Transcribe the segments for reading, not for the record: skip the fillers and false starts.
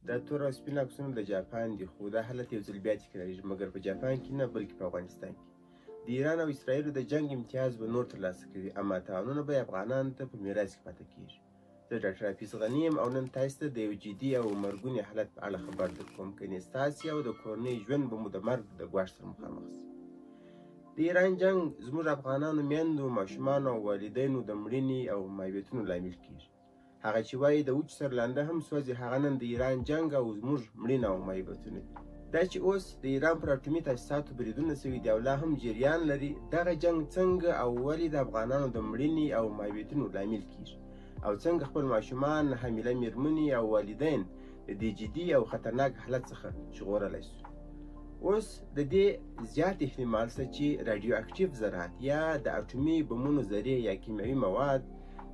دا تور او سپین عکسونه د جاپان دي، خو دا حالت یو ځل بیا تکراریږي، مګر په جاپان کې نه بلکې په افغانستان کې. د ایران او اسرائیلو د جنگ امتیاز به نور ترلاسه کوي، اما تاوانونه به افغانانو ته په میراث کې پاتې کېږي. زه ډاکټر حفیظ غني یم او نن تاسو ته د یو جدي او مرګوني حالت په اړه خبر درکوم، کنې ستاسې او د کورنۍ ژوند به مو د مرګ د ګواښ سره مخامخ شي. د ایران جنگ زموږ افغانانو میندو، ماشومانو او والدینو د مړینې او مایوتونو لامل کېږي. هغه چې وایي د وچ سر لانده هم سوځي، هغه نن د ایران جنگ او زموږ مړینه او مایوتونه دي. دا چې اوس د ایران پر اټومي تاسیساتو بریدونه سوي دي او لا هم جریان لري، دغه جنگ څنګه او ولې د افغانانو د مړینې او مایوتونو لامل کېږي، او څنګه خپل ماشومان، حامله میرمنې او والدین د دې جدي او خطرناک حالت څخه ژغورلی شو. اوس د دې زیات احتمال شته چې راډیو اکټیو ذرات یا د اټومي بمونو ذرې یا کیمیاوي مواد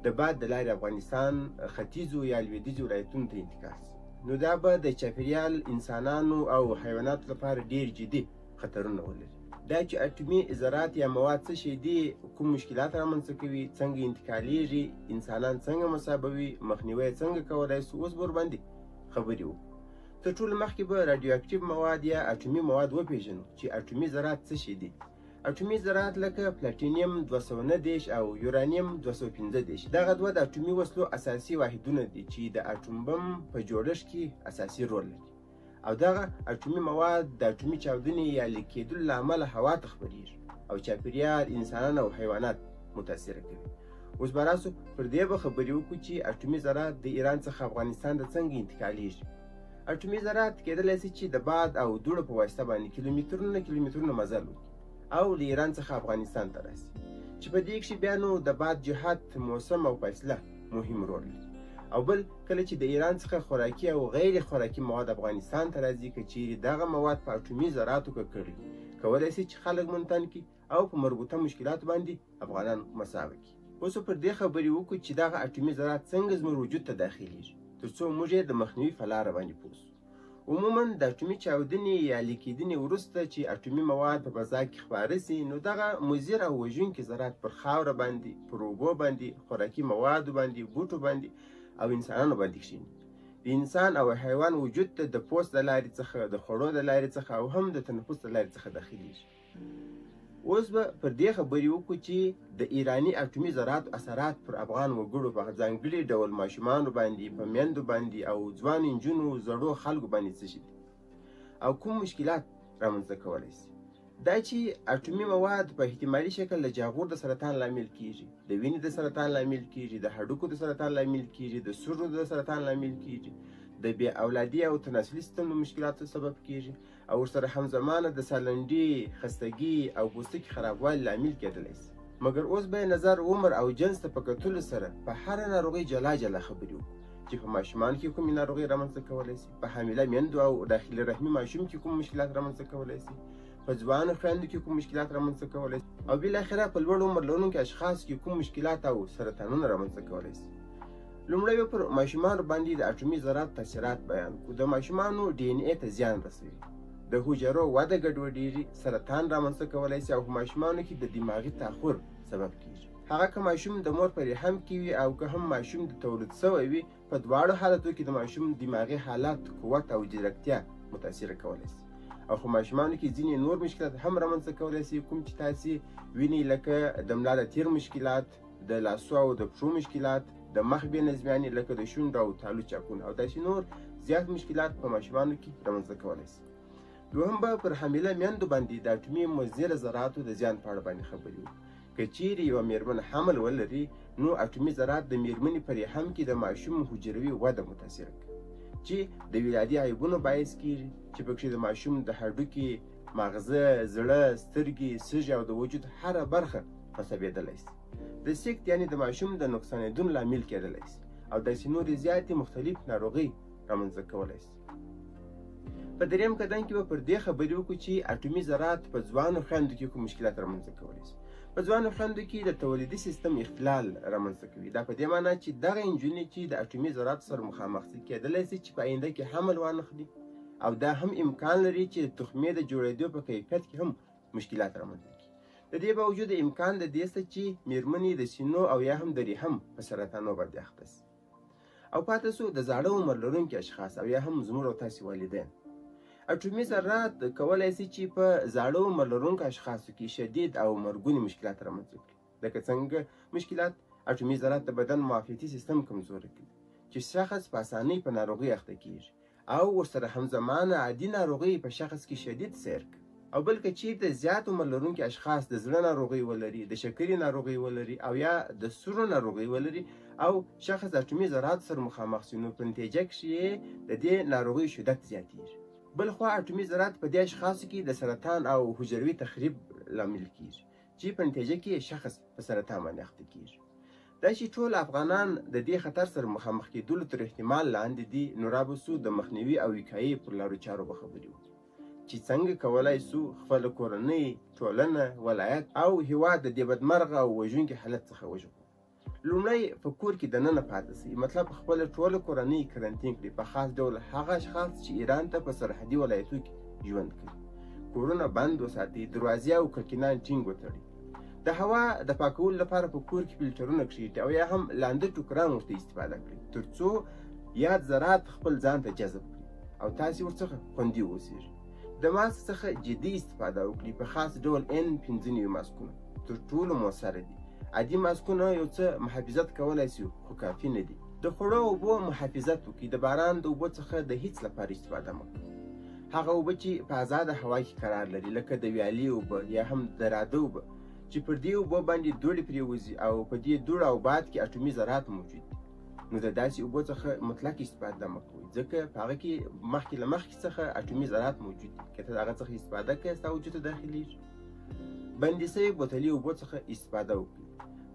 د باد د لارې افغانستان ختیځو یا لویدیځو ولایتونو ته انتقال شي، نو دا به د چاپیریال، انسانانو او حیواناتو لپاره ډیر جدي خطرونه ولري. دا چې اټومي ذرات یا مواد څه شي دي، کوم مشکلات رامنځته کوي، څنګه انتقالیږي، انسانان څنګه مصابوي، مخنیوی څنګه کولی شو، اوس به ورباندې خبرې وکړو. تر ټولو مخکې به راډیو اکټیو مواد یا اټومي مواد وپېژنو چې اټومي ذرات څه شي دي. اټومي ذرات لکه پلاټینیم 219 او یورانیم 215 دغه دوه د اټومي وسلو اساسي واحدونه دي چې د اټوم بم په جوړښت کې اساسي رول لري، او دغه اټومي مواد د اټومي چاودنې یا لیک کېدلو له امله هوا ته خپرېږي او چاپیریال، انسانان او حیوانات متاثره کوي. اوس به راسو پر دې به خبرې وکړو چې اټومي ذرات د ایران څخه افغانستان ته څنګه انتقالیږي. اټومي ذرات کېدلی شي چې د باد او دوړو په واسطه باندې کیلومترونه مزل وکړي او له ایران څخه افغانستان ته راسي، چې په دې کښې بیا نو د باد جهت، موسم او فاصله مهم رول لري. او بل کله چې د ایران څخه خوراکي او غیر خوراکي مواد افغانستان ته راځي، که چیرې دغه مواد په اټومي ذراتو ککړ وي، کولی شي چې خلک منتن کړي او په مربوطه مشکلاتو باندې افغانان مساوي کړي. اوس پر دې خبرې وکړو چې دغه اټومي ذرات څنګه زموږ وجود ته داخلیږي، تر څو موږ یې د مخنیوي په لاره باندې پوه شو. عموما د اټومي چاودنې یا لیکیدنې وروسته چې اټومي مواد په فضا کې خپاره سي، نو دغه مضر او وژونکي ذرات پر خاوره باندې، پر اوبو باندې، خوراکي موادو باندې، بوټو باندې او انسانانو باندې کښېني. د انسان او حیوان وجود ته د پوست د لارې څخه، د خوړو د لارې څخه او هم د تنفس د لارې څخه داخلیږي. اوس به پر دې خبرې وکړو چې د ایراني اټومي ذراتو اثرات پر افغان وګړو په ځانګړي ډول ماشومانو باندې، په میندو باندې او ځوان نجونو، زړو خلکو باندې څه شي دي او کوم مشکلات رامنځته کولی شي. دا چې اټومي مواد په احتمالي شکل د جاغور د سرطان لامل کیږي، د وینې د سرطان لامل کیږي، د هډوکو د سرطان لامل کیږي، د سږو د سرطان لامل کیږي، د بې اولادي او تناسلي سیستم د مشکلاتو سبب کیږي، او ورسره همزمانه د سالنډي، خستګي او پوستکي خرابوالي لامل کېدلی شي. مګر اوس به نظر، عمر او جنس ته په کتلو سره په هره ناروغۍ جلا جلا خبرې وکړو چې په ماشومانو کې کومې ناروغۍ رامنځته کولی شي، په حامله میندو او داخلي رحمي ماشوم کې کوم مشکلات رامنځته کولی شي، په ځوانو خویندو کې کوم مشکلات رامنځته کولی شي، او بالاخره په لوړ عمر لرونکو اشخاصو کې کوم مشکلات او سرطانونه رامنځته کولی شي. لومړی به پر ماشومانو باندې د اټومي ذرات تاثیرات بیان کړو. د ماشومانو ډي ان اې ته زیان رسوي، د حجرو وده ګډوډېږي، سرطان رامنځته کولی شي او په ماشومانو کې د دماغي تاخر سبب کېږي. هغه که ماشوم د مور په رحم کې وي او که هم ماشوم د تولد شوی وي، په دواړو حالتو کې د ماشوم دماغي حالات، قوت او ځیرکتیا متاثره کولی شي. او خو ماشومانو کې ځینې نور مشکلات هم رامنځته کولی شي، کوم چې تاسې وینئ، لکه د ملا د تیر مشکلات، د لاسو او د پښو مشکلات، د مخ بې نظمیانې لکه د شونډو او تالو چاکونه او داسې نور زیات مشکلات په ماشومانو کې رامنځته کولی شي. دوهم به پر حامله میندو باندې د اټومي مضر ذراتو د زیان په اړه باندې خبرې وکړو. که چیرې یوه میرمن حمل ولري، نو اټومي ذرات د میرمنې په رحم کې د ماشوم حجروي وده متاثره کوي، چې د ولادي عیبونو باعث کېږي، چې پکې د ماشوم د هډوکي، مغزه، زړه، سترګې، سږي او د وجود هره برخه خرابېدلی شي. د سکت یعنې د ماشوم د نقصانېدون لامل کېدلی شي او داسې نورې زیاتې مختلف ناروغۍ رامنځته کولی شي. په درېیم قدم کې به پر دې خبرې وکړو چې اټومي ذرات په ځوانو خویندو کې کوم مشکلات رامنځته کولی شي. په ځوانو خویندو کې د تولیدي سیستم اختلال رامنځته کوي. دا په دې معنی چې دغه نجونې چې د اټومي ذراتو سره مخامخ دي، کېدلی شي چې په آینده کې حمل وانخلي، او دا هم امکان لري چې د تخمې د جوړېدو په کیفیت کې هم مشکلات رامنځته کړي. د دې باوجود امکان د دې شته چې میرمنې د سینو او یا هم د رحم په سرطانو باندې اخته شي. او پاتې سو د زاړه عمر لرونکي اشخاص او یا هم زموږ او تاسې والدین. اټومي ذرات کولی شي چې په زاړه عمر لرونکو اشخاصو کې شدید او مرګوني مشکلات رامنځته کړي. لکه څنګه مشکلات؟ اټومي ذرات د بدن معافیتي سیستم کمزوری کوي چې شخص په اسانۍ په ناروغۍ اخته کیږي او ورسره همزمانه عادي ناروغۍ په شخص کې شدید سیر کوي. او بل که چیرته زیات عمر لرونکي اشخاص د زړه ناروغۍ ولري، د شکرې ناروغۍ ولري او یا د سرو ناروغۍ ولري او شخص د اټومي ذرات سره مخامخ شي، نو په نتیجه کې د دې ناروغۍ شدت زیاتېږي. بلخوا اټومي ذرات په دې اشخاصو کې د سرطان او حجروي تخریب لامل کیږي چې په نتیجه کې شخص په سرطان باندې اخته کیږي. دا چې ټول افغانان د دې خطر سره مخامخ کېدلو تر احتمال لاندې دي، نو رابسو د مخنیوي او وقایې پر لارو چارو به خبرې وکړو چې څنګه کولی سو خپله کورنۍ، ټولنه، ولایت او هیواد د دې بدمرغه او وژونکي حالت څخه وژغورو. لومړی په کور کې دننه پاتې سئ، مطلب خپله ټوله کورنۍ کرنټین کړئ، په خاص ډول هغه اشخاص چې ایران ته په سرحدي ولایتو کې ژوند کوي. کورونه بند وساتئ، دروازې او کړکینان ټینګ وتړئ. د هوا د پاکولو لپاره په کور کې فلټرونه کښیږدئ او یا هم لانده ټوکران ورته استفاده کړئ تر څو یاد ذرات خپل ځان ته جذب کړي او تاسې ورڅخه خوندي واوسېږئ. د ماسک څخه جدي استفاده وکړئ، په خاص ډول N95 ماسکونه تر ټولو مؤثره دي. عادي ماسکونه یو څه محافظت کولی شي خو کافي نه دي. د خوړو اوبو محافظت وکړئ، د باران د اوبو څخه د هیڅ لپاره استفاده مه کوئ. هغه اوبه چې په ازاده هوا کې قرار لري لکه د ویالې اوبه یا هم د راده اوبه چې پر دې اوبو باندې دوړې پرېوځي او په دې دوړ او باد کې اټومي ذرات موجود دي، نو د داسې اوبو څخه مطلق استفاده مه کوئ، ځکه په هغه کې مخکې له مخکې څخه اټومي ذرات موجود دي. که ته د هغه څخه استفاده کوې ستا وجود ته داخلیږي. بندې شوي بوتلي اوبو څخه استفاده وکړئ.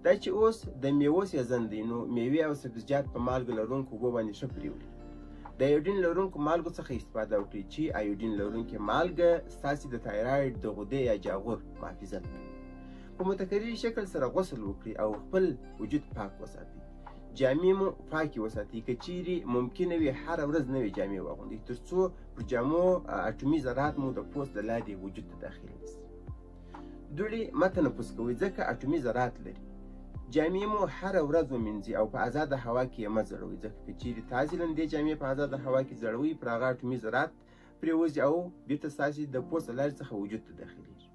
دا چې اوس د میوو سیزن دی، نو میوې او سبزیجات په مالګه لرونکو اوبو باندې ښه پرېولئ. د ایوډین لرونکو مالګو څخه استفاده وکړئ چې ایوډین لرونکې مالګه ستاسې د تایراید، د غدې یا جاغور محافظت کوي. په متکرر شکل سره غسل وکړئ او خپل وجود پاک وساتئ. جامې مو پاکې وساتئ، که چیرې ممکنه وي هره ورځ نوې جامې واغوندئ تر څو پر جامو اټومي ذرات مو د پوست د لاندې وجود ته داخل نشي. دوړې مه تنفس کوئ ځکه اټومي ذرات لري. جامې مو هره ورځ ومینځئ او په ازاده هوا کې یې مه ځړوئ، ځکه که چیرې تاسې لندې جامې په ازاده هوا کې ځړوئ پر هغه اټومي ذرات پرېوځي او بېرته ستاسې د پوست له لارې څخه وجود ته داخلیږي.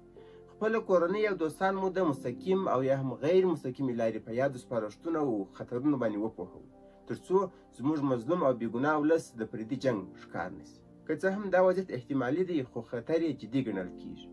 خپله کورنۍ او دوستان مو د مستقیم او یا هم غیر مستقیمې لارې په یادو سپارښتونو او خطرونو باندې وپوهوئ تر څو زموږ مظلوم او بېګناه ولس د پردي جنګ ښکار نه شي. که څه هم دا وضعیت احتمالي دی خو خطر یې جدي ګڼل کېږي.